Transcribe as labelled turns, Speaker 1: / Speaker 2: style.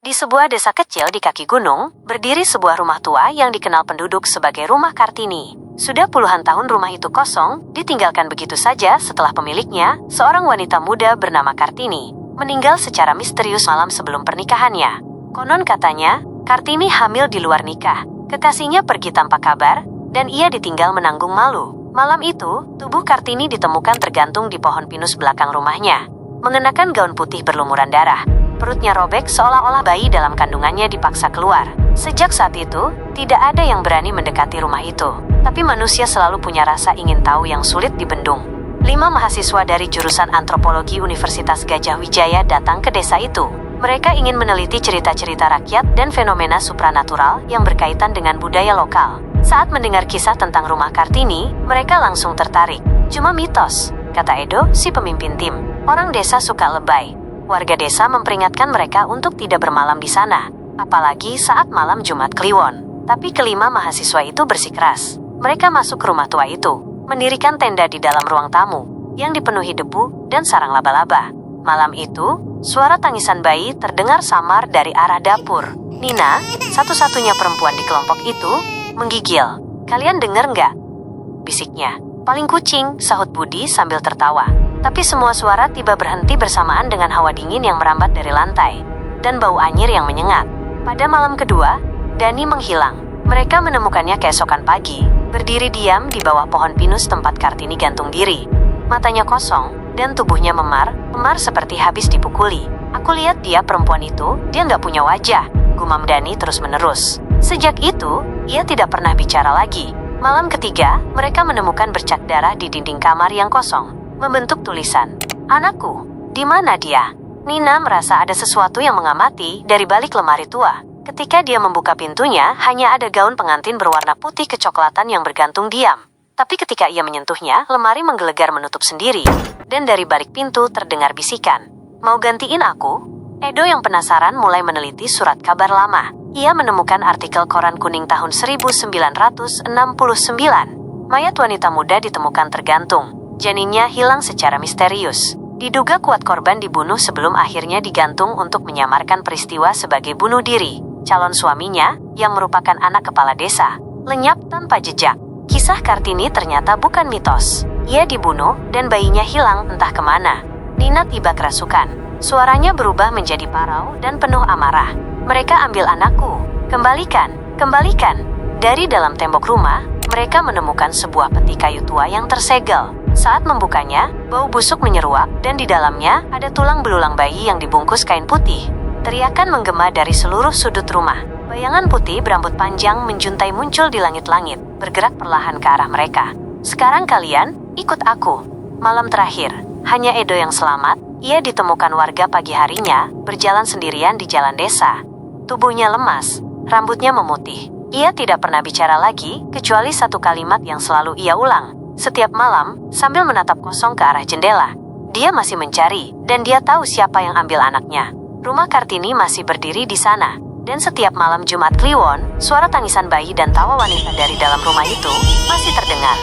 Speaker 1: Di sebuah desa kecil di kaki gunung, berdiri sebuah rumah tua yang dikenal penduduk sebagai Rumah Kartini. Sudah puluhan tahun rumah itu kosong, ditinggalkan begitu saja setelah pemiliknya, seorang wanita muda bernama Kartini, meninggal secara misterius malam sebelum pernikahannya. Konon katanya, Kartini hamil di luar nikah. Kekasihnya pergi tanpa kabar, dan ia ditinggal menanggung malu. Malam itu, tubuh Kartini ditemukan tergantung di pohon pinus belakang rumahnya, mengenakan gaun putih berlumuran darah. Perutnya robek seolah-olah bayi dalam kandungannya dipaksa keluar. Sejak saat itu, tidak ada yang berani mendekati rumah itu. Tapi manusia selalu punya rasa ingin tahu yang sulit dibendung. 5 mahasiswa dari jurusan antropologi Universitas Gadjah Wijaya datang ke desa itu. Mereka ingin meneliti cerita-cerita rakyat dan fenomena supranatural yang berkaitan dengan budaya lokal. Saat mendengar kisah tentang rumah Kartini, mereka langsung tertarik. Cuma mitos, kata Edo, si pemimpin tim. Orang desa suka lebay. Warga desa memperingatkan mereka untuk tidak bermalam di sana, apalagi saat malam Jumat Kliwon. Tapi kelima mahasiswa itu bersikeras. Mereka masuk ke rumah tua itu, mendirikan tenda di dalam ruang tamu, yang dipenuhi debu dan sarang laba-laba. Malam itu, suara tangisan bayi terdengar samar dari arah dapur. Nina, satu-satunya perempuan di kelompok itu, menggigil. "Kalian dengar nggak?" bisiknya. "Paling kucing," sahut Budi sambil tertawa. Tapi semua suara tiba berhenti bersamaan dengan hawa dingin yang merambat dari lantai, dan bau anyir yang menyengat. Pada malam kedua, Dani menghilang. Mereka menemukannya keesokan pagi, berdiri diam di bawah pohon pinus tempat Kartini gantung diri. Matanya kosong, dan tubuhnya memar seperti habis dipukuli. "Aku lihat dia perempuan itu, dia nggak punya wajah," gumam Dani terus-menerus. Sejak itu, ia tidak pernah bicara lagi. Malam ketiga, mereka menemukan bercak darah di dinding kamar yang kosong, membentuk tulisan, "Anakku, di mana dia?" Nina merasa ada sesuatu yang mengamati dari balik lemari tua. Ketika dia membuka pintunya, hanya ada gaun pengantin berwarna putih kecoklatan yang bergantung diam. Tapi ketika ia menyentuhnya, lemari menggelegar menutup sendiri, dan dari balik pintu terdengar bisikan, "Mau gantiin aku?" Edo yang penasaran mulai meneliti surat kabar lama. Ia menemukan artikel koran kuning tahun 1969. Mayat wanita muda ditemukan tergantung. Janinnya hilang secara misterius. Diduga kuat korban dibunuh sebelum akhirnya digantung untuk menyamarkan peristiwa sebagai bunuh diri. Calon suaminya, yang merupakan anak kepala desa, lenyap tanpa jejak. Kisah Kartini ternyata bukan mitos. Ia dibunuh dan bayinya hilang entah kemana. Nina tiba kerasukan. Suaranya berubah menjadi parau dan penuh amarah. "Mereka ambil anakku. Kembalikan, kembalikan." Dari dalam tembok rumah, mereka menemukan sebuah peti kayu tua yang tersegel. Saat membukanya, bau busuk menyeruak dan di dalamnya ada tulang belulang bayi yang dibungkus kain putih. Teriakan menggema dari seluruh sudut rumah. Bayangan putih berambut panjang menjuntai muncul di langit-langit, bergerak perlahan ke arah mereka. "Sekarang kalian, ikut aku." Malam terakhir, hanya Edo yang selamat. Ia ditemukan warga pagi harinya, berjalan sendirian di jalan desa. Tubuhnya lemas, rambutnya memutih. Ia tidak pernah bicara lagi, kecuali satu kalimat yang selalu ia ulang. Setiap malam, sambil menatap kosong ke arah jendela. Dia masih mencari, dan dia tahu siapa yang ambil anaknya. Rumah Kartini masih berdiri di sana. Dan setiap malam Jumat Kliwon, suara tangisan bayi dan tawa wanita dari dalam rumah itu masih terdengar.